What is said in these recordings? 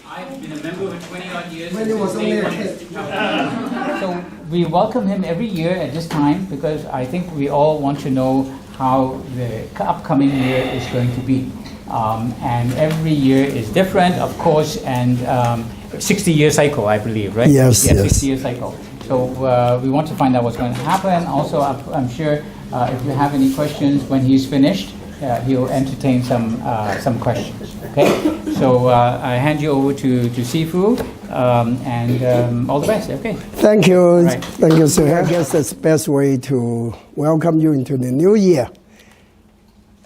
I've been a member for 20-odd years. When he was only a kid. So we welcome him every year at this time because I think we all want to know how the upcoming year is going to be. And every year is different, of course, and 60-year cycle, I believe, right? Yes, yeah, yes. 60-year cycle. So we want to find out what's going to happen. Also, I'm sure if you have any questions when he's finished, he'll entertain some questions. Okay, so I hand you over to Sifu, and all the best. Okay. Thank you, Right. thank you, sir. I guess that's the best way to welcome you into the new year.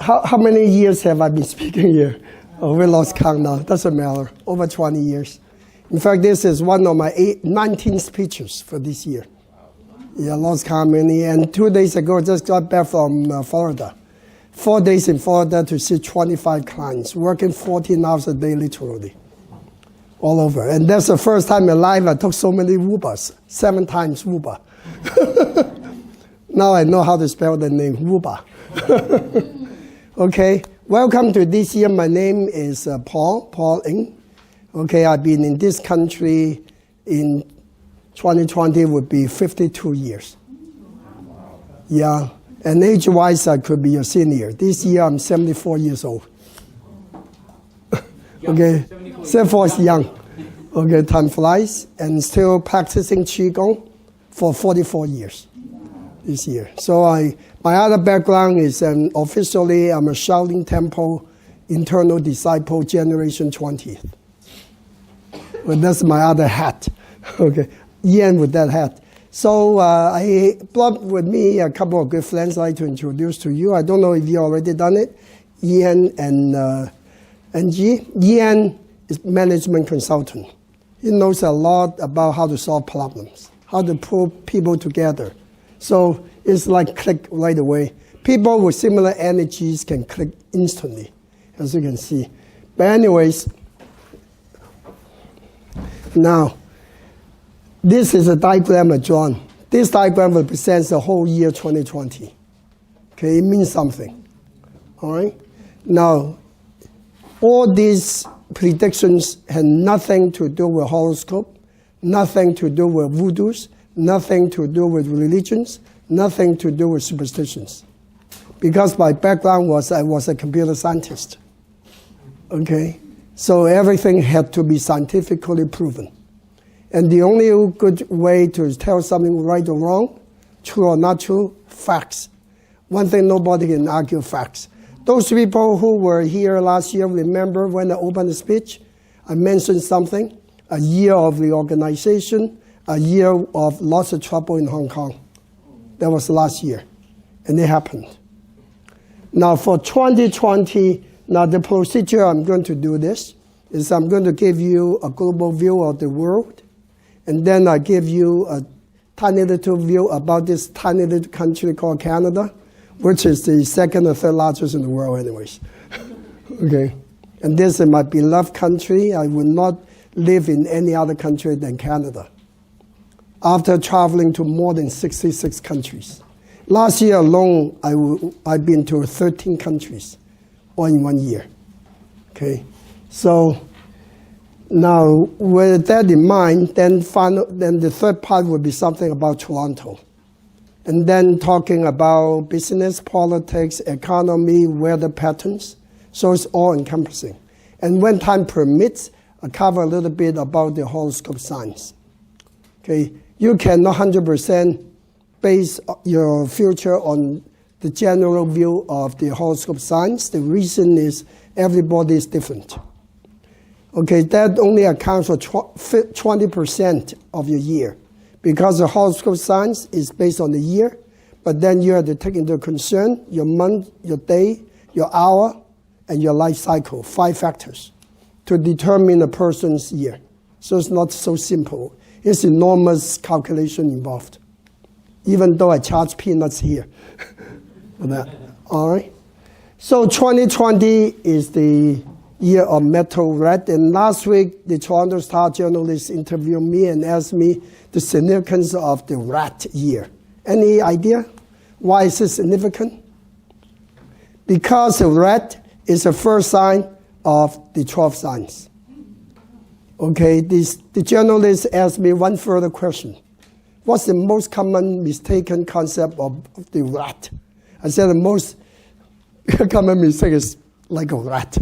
How many years have I been speaking here? Oh, we lost count now. Doesn't matter. Over 20 years. In fact, this is one of my 19 speeches for this year. Yeah, lost count many. And 2 days ago, just got back from Florida. 4 days in Florida to see 25 clients, working 14 hours a day, literally, all over. And that's the first time in life I took so many Ubers, 7 times Uber. Now I know how to spell the name, Uber. Okay, welcome to this year. My name is Paul Ng. Okay, I've been in this country in 2020 would be 52 years. Yeah. And age-wise, I could be a senior. This year, I'm 74 years old. Okay, 74 is young. Okay, time flies, and still practicing Qigong for 44 years this year. So my other background is officially, I'm a Shaolin Temple internal disciple, generation 20th. Well, that's my other hat. Okay, Ian with that hat. So I brought with me a couple of good friends I'd like to introduce to you. I don't know if you already done it. Ian and G. Ian is management consultant. He knows a lot about how to solve problems, how to pull people together. So it's like click right away. People with similar energies can click instantly, as you can see. But anyways, now, this is a diagram I drawn. This diagram represents the whole year 2020. Okay, it means something. All right? Now, all these predictions had nothing to do with horoscope, nothing to do with voodoos, nothing to do with religions, nothing to do with superstitions. Because my background was I was a computer scientist. Okay? So everything had to be scientifically proven. And the only good way to tell something right or wrong, true or not true, facts. One thing nobody can argue, facts. Those people who were here last year, remember when I opened the speech, I mentioned something, a year of reorganization, a year of lots of trouble in Hong Kong. That was last year, and it happened. Now for 2020, now the procedure I'm going to do this is I'm going to give you a global view of the world, and then I give you a tiny little view about this tiny little country called Canada, which is the second or third largest in the world anyways. Okay, and this is my beloved country. I would not live in any other country than Canada. After traveling to more than 66 countries. Last year alone, I've been to 13 countries, all in 1 year. Okay, so now with that in mind, then the third part would be something about Toronto. And then talking about business, politics, economy, weather patterns. So it's all encompassing. And when time permits, I cover a little bit about the horoscope signs. Okay, you cannot 100% base your future on the general view of the horoscope signs. The reason is everybody is different. Okay, that only accounts for 20% of your year, because the horoscope signs is based on the year, but then you have to take into concern your month, your day, your hour, and your life cycle, 5 factors, to determine a person's year. So it's not so simple. It's enormous calculation involved, even though I charge peanuts here for that. All right? So 2020 is the year of metal rat. And last week, the Toronto Star journalist interviewed me and asked me the significance of the rat year. Any idea why is it significant? Because the rat is the first sign of the 12 signs. Okay, the journalist asked me one further question. What's the most common mistaken concept of the rat? I said the most common mistake is like a rat.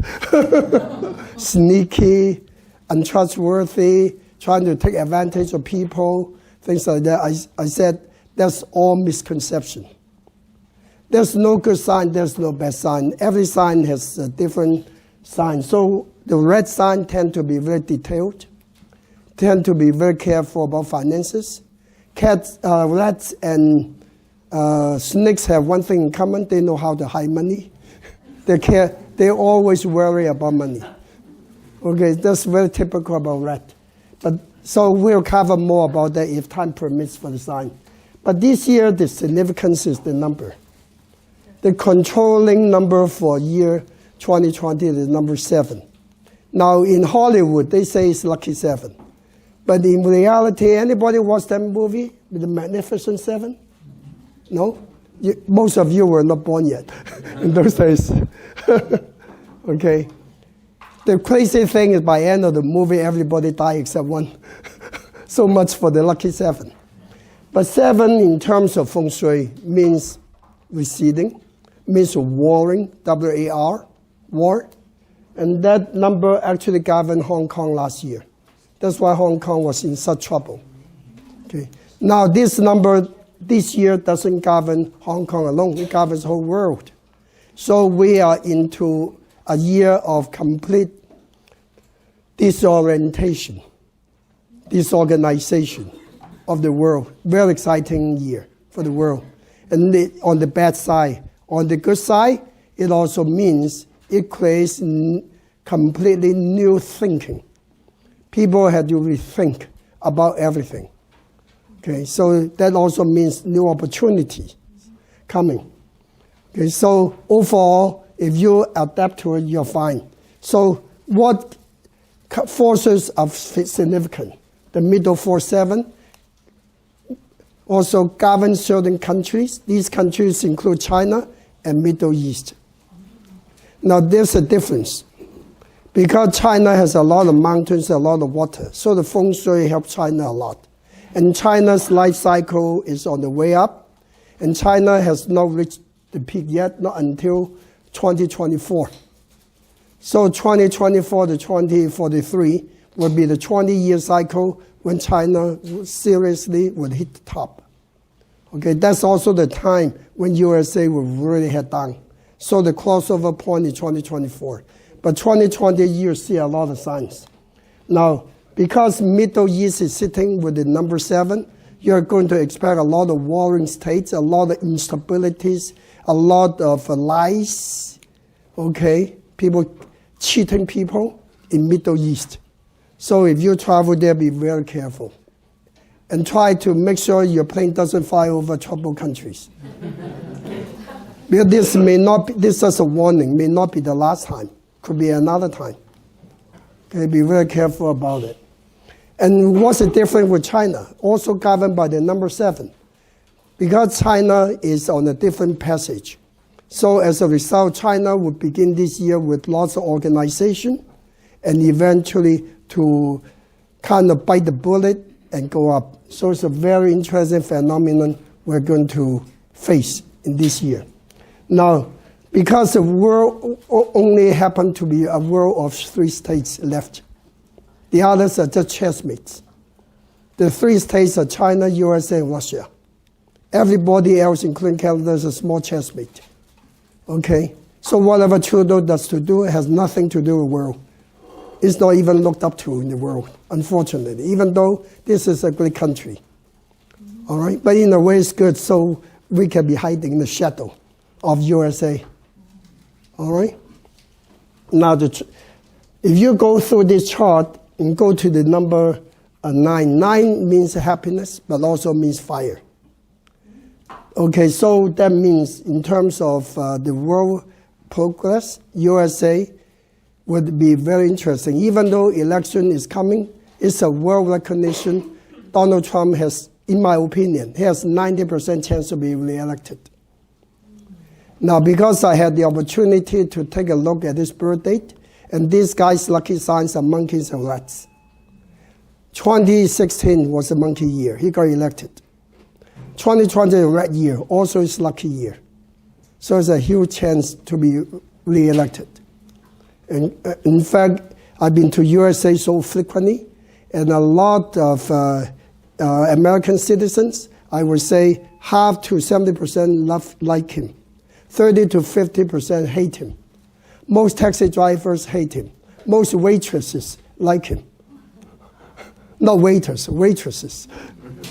Sneaky, untrustworthy, trying to take advantage of people, things like that. I said that's all misconception. There's no good sign, there's no bad sign. Every sign has a different sign. So the red sign tend to be very detailed, tend to be very careful about finances. Cats, rats, and snakes have one thing in common: they know how to hide money. They always worry about money. Okay, that's very typical about rat. But so we'll cover more about that if time permits for the sign. But this year, the significance is the number. The controlling number for year 2020 is number 7. Now in Hollywood, they say it's lucky 7. But in reality, anybody watch that movie, The Magnificent Seven? No? Most of you were not born yet in those days. Okay. The crazy thing is by the end of the movie, everybody died except one. So much for the lucky 7. But 7 in terms of Feng Shui means receding, means warring, W-A-R, war. And that number actually governed Hong Kong last year. That's why Hong Kong was in such trouble. Okay. Now this number this year doesn't govern Hong Kong alone, it governs the whole world. So we are into a year of complete disorientation, disorganization of the world. Very exciting year for the world. And on the bad side. On the good side, it also means it creates completely new thinking. People had to rethink about everything. Okay, so that also means new opportunities coming. Okay, so overall, if you adapt to it, you're fine. So what forces are significant? The middle 4-7 also govern certain countries. These countries include China and Middle East. Now there's a difference. Because China has a lot of mountains, a lot of water, so the Feng Shui helps China a lot. And China's life cycle is on the way up, and China has not reached the peak yet, not until 2024. So 2024 to 2043 will be the 20-year cycle when China seriously would hit the top. Okay, that's also the time when USA will really head down. So the crossover point is 2024. But 2020, you see a lot of signs. Now, because Middle East is sitting with the number 7, you're going to expect a lot of warring states, a lot of instabilities, a lot of lies, okay? People cheating people in Middle East. So if you travel there, be very careful. And try to make sure your plane doesn't fly over troubled countries. Because this may not be, this is a warning, may not be the last time. Could be another time. Okay, be very careful about it. And what's the difference with China? Also governed by the number 7. Because China is on a different passage. So as a result, China would begin this year with lots of organization and eventually to kind of bite the bullet and go up. So it's a very interesting phenomenon we're going to face in this year. Now, because the world only happened to be a world of 3 states left. The others are just chessmates. The 3 states are China, USA, and Russia. Everybody else, including Canada, is a small chessmate. Okay? So whatever Trudeau does to do has nothing to do with the world. It's not even looked up to in the world, unfortunately, even though this is a great country. All right? But in a way, it's good, so we can be hiding in the shadow of USA. All right? Now, if you go through this chart and go to the number 9, 9 means happiness, but also means fire. Okay, so that means in terms of the world progress, USA would be very interesting. Even though election is coming, it's a world recognition. Donald Trump has, in my opinion, he has 90% chance to be reelected. Now, because I had the opportunity to take a look at his birth date, and these guys' lucky signs are monkeys and rats. 2016 was a monkey year. He got elected. 2020 a red year, also is lucky year. So it's a huge chance to be re-elected. And in fact, I've been to USA so frequently, and a lot of American citizens, I would say half to 70% like him. 30 to 50% hate him. Most taxi drivers hate him. Most waitresses like him. Not waiters, waitresses.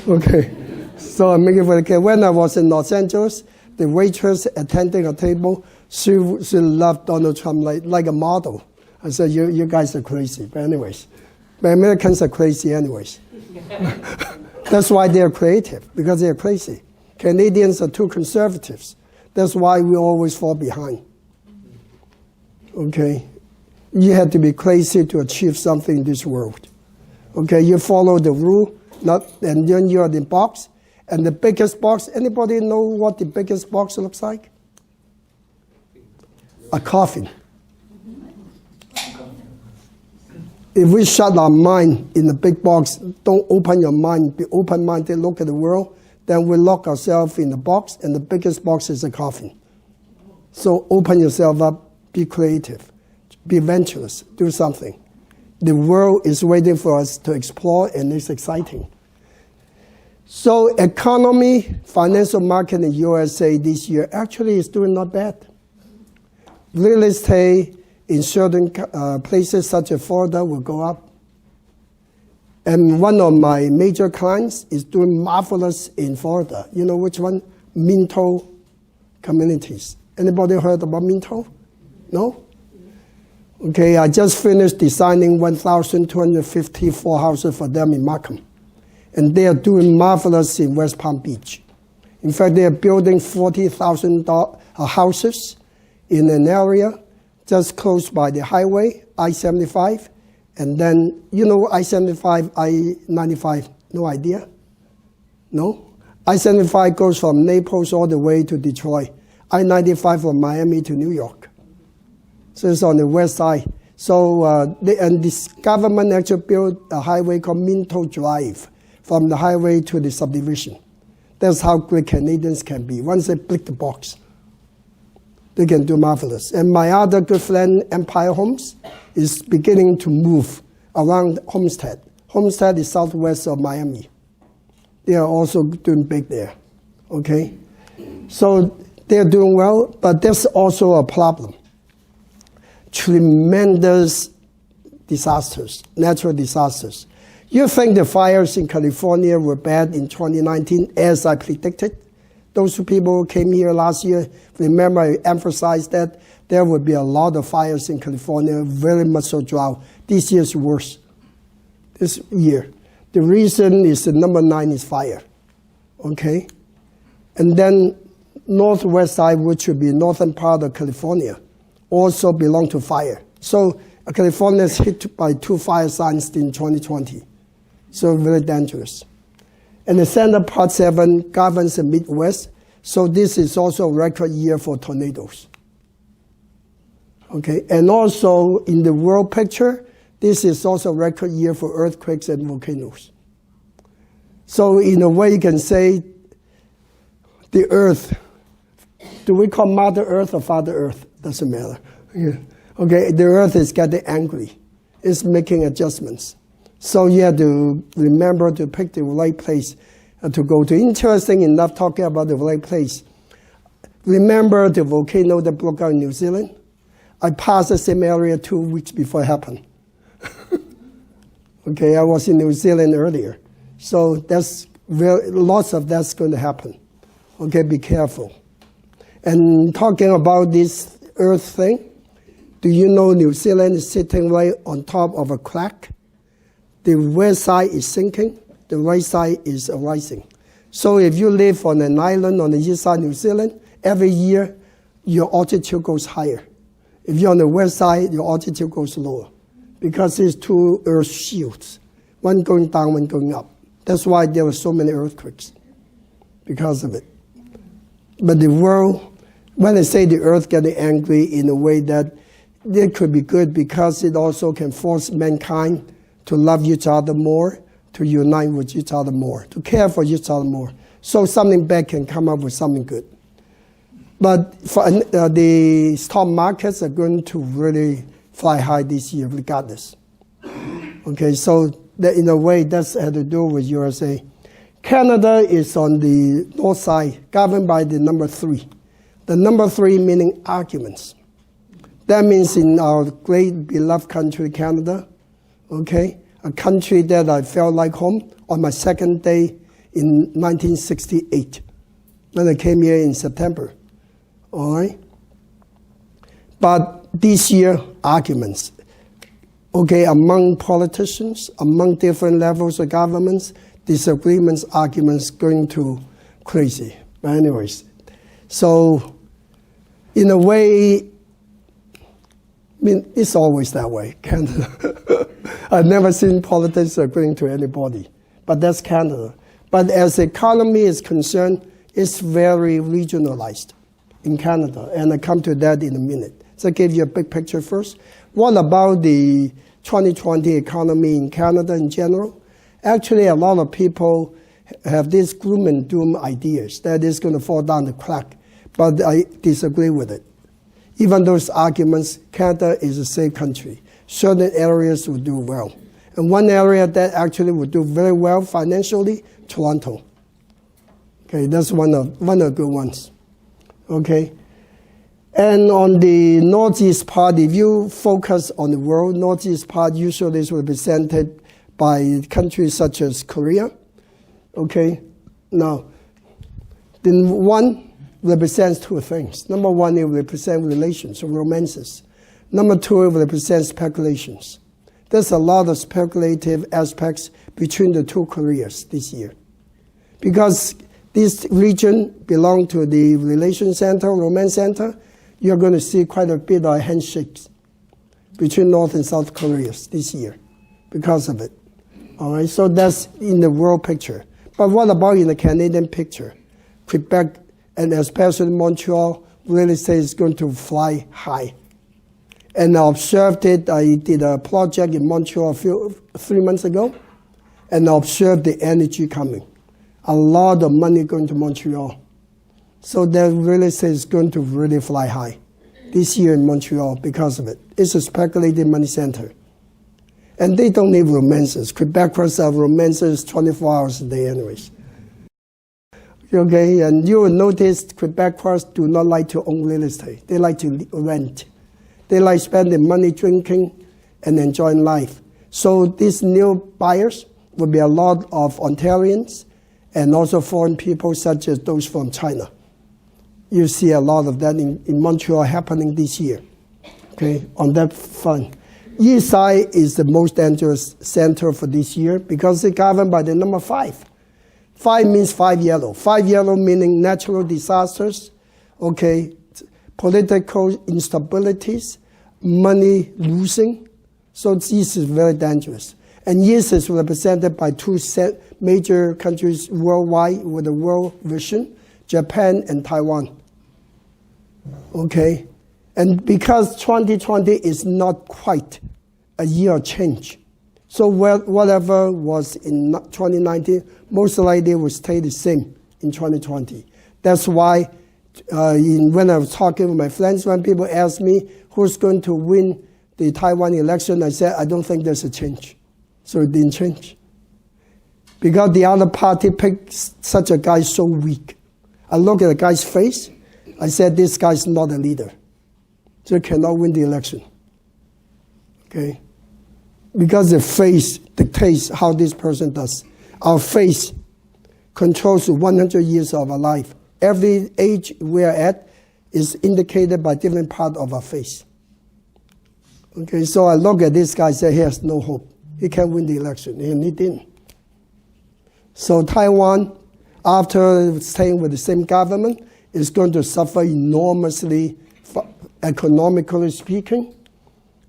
Okay. So I'm making for the case. When I was in Los Angeles, the waitress attending a table, she loved Donald Trump like a model. I said, you guys are crazy. But anyways, but Americans are crazy anyways. That's why they're creative, because they're crazy. Canadians are too conservatives. That's why we always fall behind. Okay? You have to be crazy to achieve something in this world. Okay? You follow the rule, and then you're in the box. And the biggest box, anybody know what the biggest box looks like? A coffin. If we shut our mind in the big box, don't open your mind, be open-minded, look at the world, then we lock ourselves in the box, and the biggest box is a coffin. So open yourself up, be creative, be adventurous, do something. The world is waiting for us to explore, and it's exciting. So economy, financial market in USA this year actually is doing not bad. Real estate in certain places such as Florida will go up. And one of my major clients is doing marvelous in Florida. You know which one? Minto Communities. Anybody heard about Minto? No? Okay, I just finished designing 1,254 houses for them in Markham. And they are doing marvelous in West Palm Beach. In fact, they are building 40,000 houses in an area just close by the highway, I-75. And then, you know, I-75, I-95, no idea? No? I-75 goes from Naples all the way to Detroit. I-95 from Miami to New York. So it's on the west side. So, and this government actually built a highway called Minto Drive from the highway to the subdivision. That's how great Canadians can be. Once they blick the box, they can do marvelous. And my other good friend, Empire Homes, is beginning to move around Homestead. Homestead is southwest of Miami. They are also doing big there, okay? So they're doing well, but there's also a problem. Tremendous disasters, natural disasters. You think the fires in California were bad in 2019, as I predicted? Those people who came here last year, remember I emphasized that there would be a lot of fires in California, very much so drought. This year's worse, this year. The reason is the number 9 is fire, okay? And then northwest side, which would be northern part of California, also belong to fire. So California is hit by 2 fire signs in 2020. So very dangerous. And the center part 7 governs the Midwest. So this is also a record year for tornadoes. Okay, and also in the world picture, this is also a record year for earthquakes and volcanoes. So in a way you can say the earth, do we call Mother Earth or Father Earth? Doesn't matter. Yeah. Okay, the earth is getting angry. It's making adjustments. So you have to remember to pick the right place to go to. Interesting enough, talking about the right place. Remember the volcano that broke out in New Zealand? I passed the same area 2 weeks before it happened. Okay, I was in New Zealand earlier. So that's lots of that's going to happen. Okay, be careful. And talking about this earth thing, do you know New Zealand is sitting right on top of a crack? The west side is sinking, the right side is rising. So if you live on an island on the east side of New Zealand, every year your altitude goes higher. If you're on the west side, your altitude goes lower because there's 2 earth shields, one going down, one going up. That's why there were so many earthquakes, because of it. But the world, when I say the earth getting angry in a way that it could be good because it also can force mankind to love each other more, to unite with each other more, to care for each other more, so something bad can come up with something good. But for, the stock markets are going to really fly high this year regardless. Okay, so that in a way that's had to do with USA. Canada is on the north side, governed by the number 3. The number 3 meaning arguments. That means in our great beloved country, Canada, okay, a country that I felt like home on my second day in 1968 when I came here in September. All right? But this year, arguments. Okay, among politicians, among different levels of governments, disagreements, arguments going to crazy. But anyways, so in a way, I mean, it's always that way, Canada. I've never seen politics agreeing to anybody, but that's Canada. But as the economy is concerned, it's very regionalized in Canada, and I come to that in a minute. So I gave you a big picture first. What about the 2020 economy in Canada in general? Actually, a lot of people have these gloom and doom ideas that it's going to fall down the crack, but I disagree with it. Even those arguments, Canada is a safe country. Certain areas will do well. And one area that actually will do very well financially, Toronto. Okay, that's one of the good ones. Okay. And on the northeast part, if you focus on the world, northeast part usually is represented by countries such as Korea. Okay. Now, the one represents 2 things. Number 1, it represents relations or romances. Number 2, it represents speculations. There's a lot of speculative aspects between the 2 Koreas this year. Because this region belongs to the relation center, romance center, you're going to see quite a bit of handshakes between North and South Koreas this year because of it. All right, so that's in the world picture. But what about in the Canadian picture? Quebec and especially Montreal real estate is going to fly high. And I observed it. I did a project in Montreal 3 months ago, and I observed the energy coming. A lot of money going to Montreal. So the real estate is going to really fly high this year in Montreal because of it. It's a speculative money center. And they don't need romances. Quebecers have romances 24 hours a day anyways. Okay, and you will notice Quebecers do not like to own real estate. They like to rent. They like spending money drinking and enjoying life. So these new buyers will be a lot of Ontarians and also foreign people such as those from China. You see a lot of that in Montreal happening this year, okay, on that front. East side is the most dangerous center for this year because it's governed by the number 5. 5 means 5 yellow. 5 yellow meaning natural disasters, okay, political instabilities, money losing. So this is very dangerous. And East is represented by 2 major countries worldwide with a world vision, Japan and Taiwan. Okay? And because 2020 is not quite a year of change, so whatever was in 2019 most likely will stay the same in 2020. That's why when I was talking with my friends, when people ask me who's going to win the Taiwan election, I said, I don't think there's a change. So it didn't change. Because the other party picked such a guy so weak. I look at the guy's face, I said, this guy's not a leader. So he cannot win the election. Okay? Because the face dictates how this person does. Our face controls 100 years of our life. Every age we are at is indicated by different part of our face. Okay, so I look at this guy and say, he has no hope. He can't win the election, and he didn't. So Taiwan, after staying with the same government, is going to suffer enormously, economically speaking,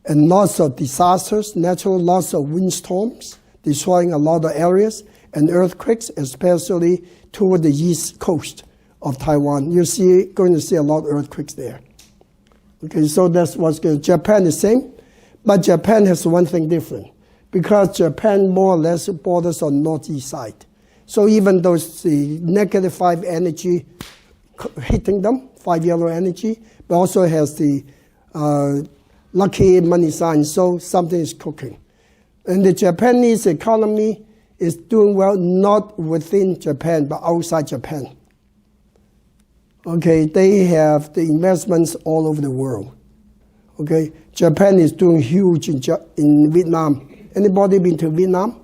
and lots of disasters, natural loss of windstorms, destroying a lot of areas, and earthquakes, especially toward the east coast of Taiwan. You're going to see a lot of earthquakes there. Okay, so that's what's good. Japan is the same, but Japan has one thing different. because Japan more or less borders on northeast side. So even though the -5 energy hitting them, 5 yellow energy, but also has the lucky money sign, so something is cooking. And the Japanese economy is doing well, not within Japan, but outside Japan. Okay, they have the investments all over the world. Okay, Japan is doing huge in Vietnam. Anybody been to Vietnam?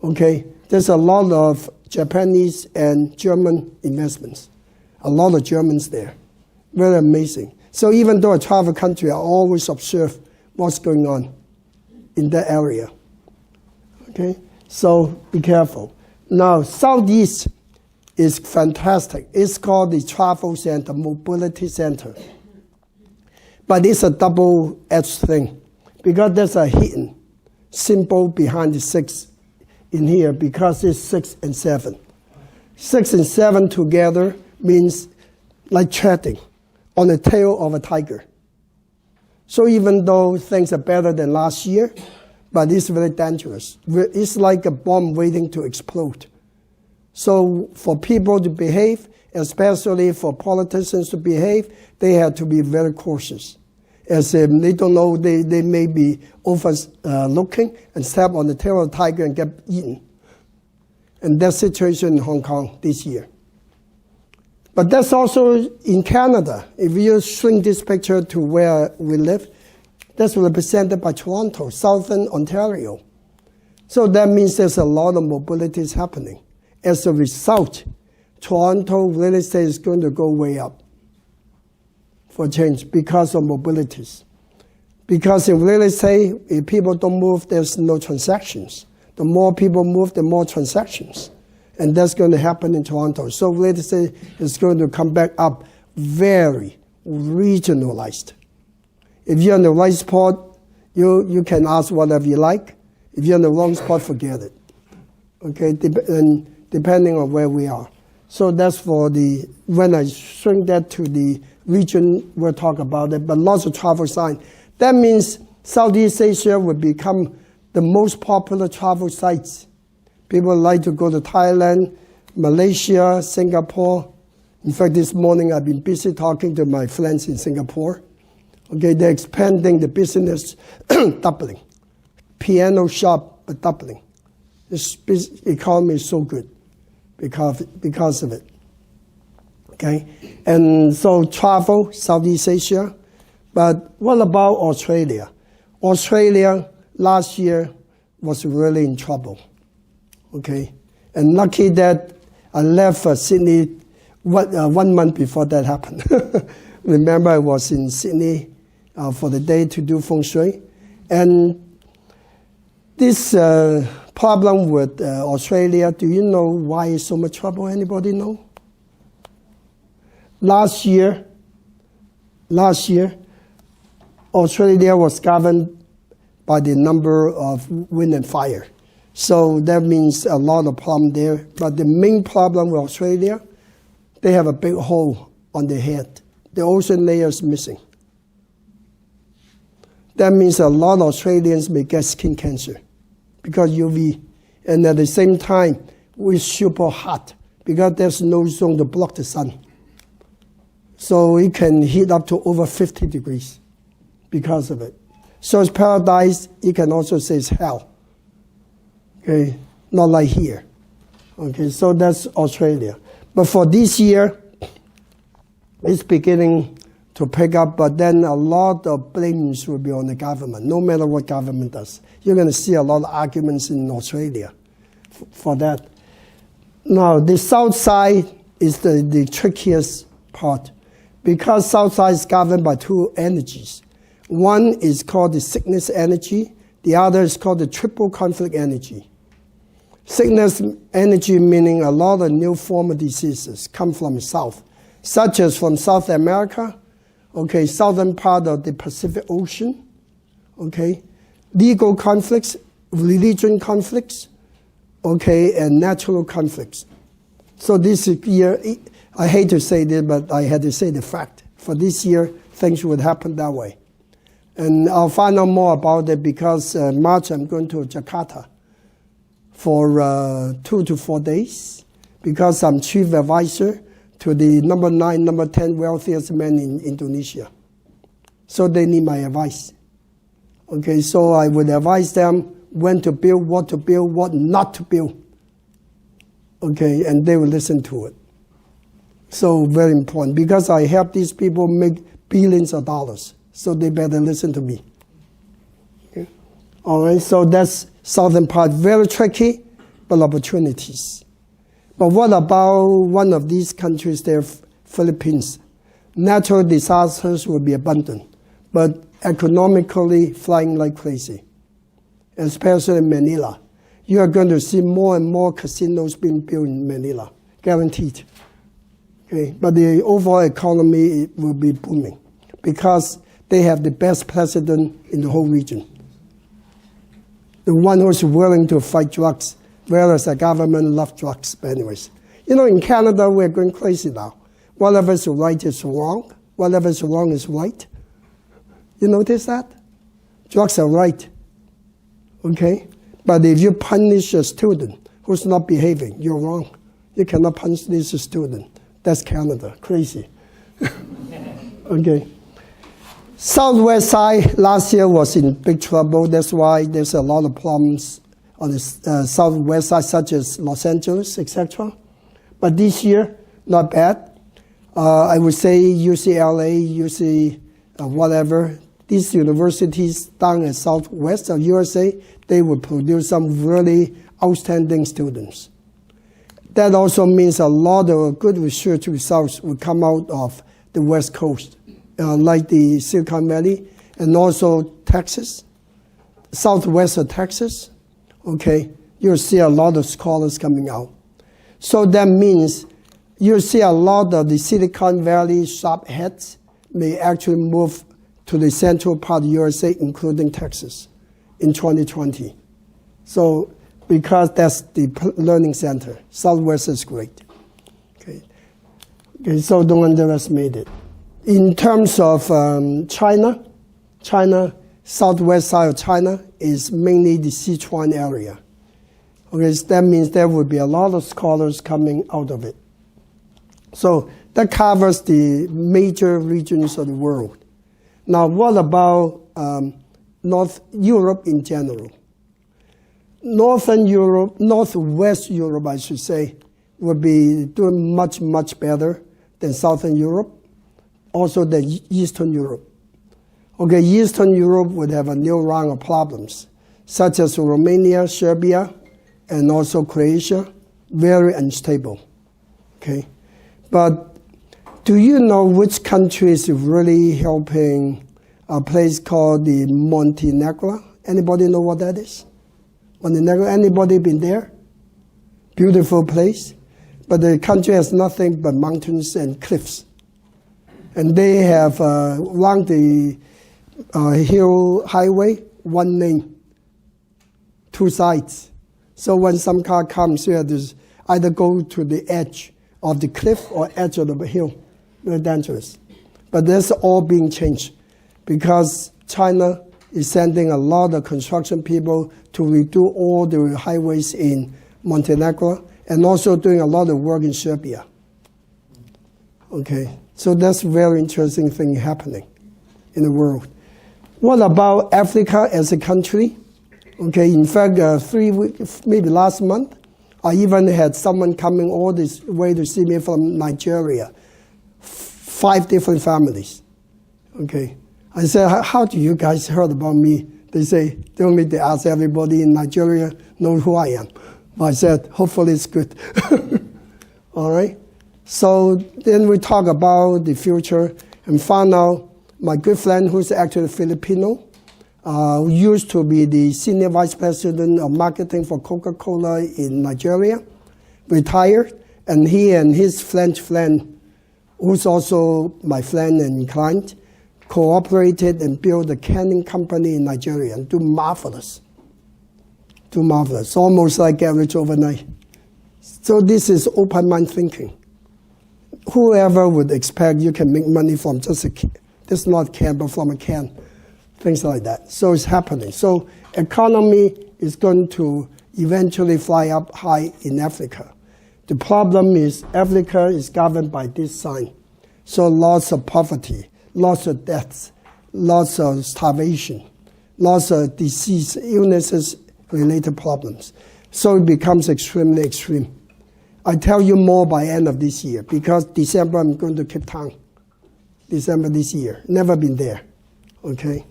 Okay, there's a lot of Japanese and German investments. A lot of Germans there. Very amazing. So even though I travel country, I always observe what's going on in that area. Okay, so be careful. Now, Southeast is fantastic. It's called the travel center, mobility center. But it's a double-edged thing because there's a hidden symbol behind the 6 in here because it's 6 and 7. 6 and 7 together means like treading on the tail of a tiger. So even though things are better than last year, but it's very dangerous. It's like a bomb waiting to explode. So for people to behave, especially for politicians to behave, they have to be very cautious. As they don't know, they may be overlooking and step on the tail of the tiger and get eaten. And that situation in Hong Kong this year. But that's also in Canada. If you shrink this picture to where we live, that's represented by Toronto, Southern Ontario. So that means there's a lot of mobilities happening. As a result, Toronto real estate is going to go way up for change because of mobilities. Because in real estate, if people don't move, there's no transactions. The more people move, the more transactions. And that's going to happen in Toronto. So real estate is going to come back up very regionalized. If you're in the right spot, you can ask whatever you like. If you're in the wrong spot, forget it. Okay, and depending on where we are. So that's for the, when I shrink that to the region, we'll talk about it, but lots of travel sign. That means Southeast Asia will become the most popular travel sites. People like to go to Thailand, Malaysia, Singapore. In fact, this morning I've been busy talking to my friends in Singapore. Okay, they're expanding the business, doubling. Piano shop, but doubling. This economy is so good because of it. Okay, and so travel, Southeast Asia. But what about Australia? Australia last year was really in trouble. Okay, and lucky that I left Sydney 1 month before that happened. Remember, I was in Sydney for the day to do Feng Shui. And this problem with Australia, do you know why it's so much trouble? Anybody know? Last year, Australia was governed by the number of wind and fire. So that means a lot of problem there. But the main problem with Australia, they have a big hole on their head. The ozone layer is missing. That means a lot of Australians may get skin cancer because UV. And at the same time, we're super hot because there's no zone to block the sun. So it can heat up to over 50 degrees because of it. So it's paradise. You can also say it's hell. Okay, not like here. Okay, so that's Australia. But for this year, it's beginning to pick up, but then a lot of blames will be on the government, no matter what government does. You're going to see a lot of arguments in Australia for that. Now, the south side is the trickiest part because south side is governed by two energies. One is called the sickness energy. The other is called the triple conflict energy. Sickness energy meaning a lot of new form of diseases come from the south, such as from South America, okay, southern part of the Pacific Ocean, okay, legal conflicts, religion conflicts, okay, and natural conflicts. So this year, I hate to say this, but I had to say the fact. For this year, things would happen that way. And I'll find out more about it because March I'm going to Jakarta for 2 to 4 days because I'm chief advisor to the number 9, number 10 wealthiest man in Indonesia. So they need my advice. Okay, so I would advise them when to build, what not to build. Okay, and they will listen to it. So very important because I help these people make billions of dollars. So they better listen to me. Okay. All right, so that's southern part. Very tricky, but opportunities. But what about one of these countries there, Philippines? Natural disasters will be abundant, but economically flying like crazy, especially in Manila. You are going to see more and more casinos being built in Manila, guaranteed. Okay, but the overall economy will be booming because they have the best president in the whole region. The one who's willing to fight drugs, whereas the government loves drugs. But anyways, you know, in Canada, we're going crazy now. Whatever is right is wrong. Whatever is wrong is right. You notice that? Drugs are right. Okay? But if you punish a student who's not behaving, you're wrong. You cannot punish this student. That's Canada. Crazy. Okay. Southwest side last year was in big trouble. That's why there's a lot of problems on the southwest side, such as Los Angeles, etc. But this year, not bad. I would say UCLA, UC whatever, these universities down in southwest of USA, they will produce some really outstanding students. That also means a lot of good research results will come out of the West Coast, like the Silicon Valley and also Texas, southwest of Texas. Okay, you'll see a lot of scholars coming out. So that means you'll see a lot of the Silicon Valley sharp heads may actually move to the central part of USA, including Texas, in 2020. So, because that's the learning center. Southwest is great. Okay, so don't underestimate it. In terms of China, southwest side of China is mainly the Sichuan area. Okay, so that means there will be a lot of scholars coming out of it. So that covers the major regions of the world. Now, what about North Europe in general? Northern Europe, Northwest Europe, I should say, will be doing much, much better than Southern Europe, also than Eastern Europe. Okay, Eastern Europe would have a new round of problems, such as Romania, Serbia, and also Croatia, very unstable. Okay, but do you know which country is really helping a place called the Montenegro? Anybody know what that is? Montenegro, anybody been there? Beautiful place. But the country has nothing but mountains and cliffs. And they have along the hill highway, one lane, two sides. So when some car comes here, there's either go to the edge of the cliff or edge of the hill. Very dangerous. But that's all being changed because China is sending a lot of construction people to redo all the highways in Montenegro and also doing a lot of work in Serbia. Okay, so that's a very interesting thing happening in the world. What about Africa as a country? Okay, in fact, 3 weeks, maybe last month, I even had someone coming all this way to see me from Nigeria. 5 different families. Okay. I said, how do you guys heard about me? They say, they want me to ask everybody in Nigeria know who I am. But I said, hopefully it's good. All right? So then we talk about the future and found out my good friend who's actually Filipino, who used to be the senior vice president of marketing for Coca-Cola in Nigeria, retired, and he and his French friend, who's also my friend and client, cooperated and built a canning company in Nigeria and do marvelous. Almost like average overnight. So this is open mind thinking. Whoever would expect you can make money from just a can. This is not can, but from a can. things like that. So it's happening. So economy is going to eventually fly up high in Africa. The problem is Africa is governed by this sign. So lots of poverty, lots of deaths, lots of starvation, lots of disease, illnesses, related problems. So it becomes extremely extreme. I tell you more by end of this year, because December I'm going to Cape Town. December this year. Never been there. Okay?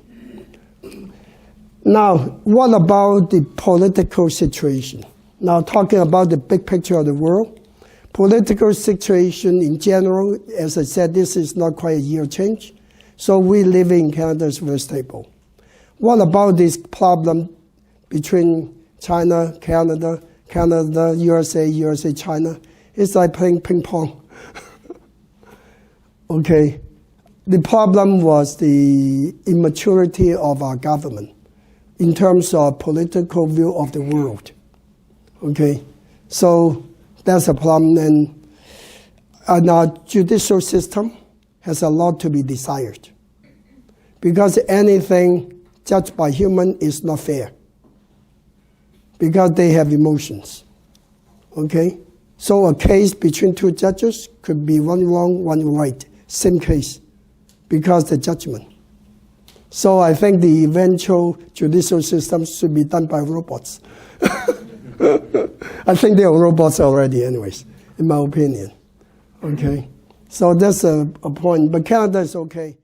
Now, what about the political situation? Now, talking about the big picture of the world, political situation in general, as I said, this is not quite a year change. So we live in Canada is very stable. What about this problem between China, Canada, USA, USA, China? It's like playing ping pong. Okay. The problem was the immaturity of our government in terms of political view of the world. Okay, so that's a problem, and our judicial system has a lot to be desired, because anything judged by human is not fair, because they have emotions. Okay, so a case between two judges could be one wrong, one right, same case, because the judgment. So I think the eventual judicial system should be done by robots. I think they are robots already anyways, in my opinion. Okay, so that's a point. But Canada is okay.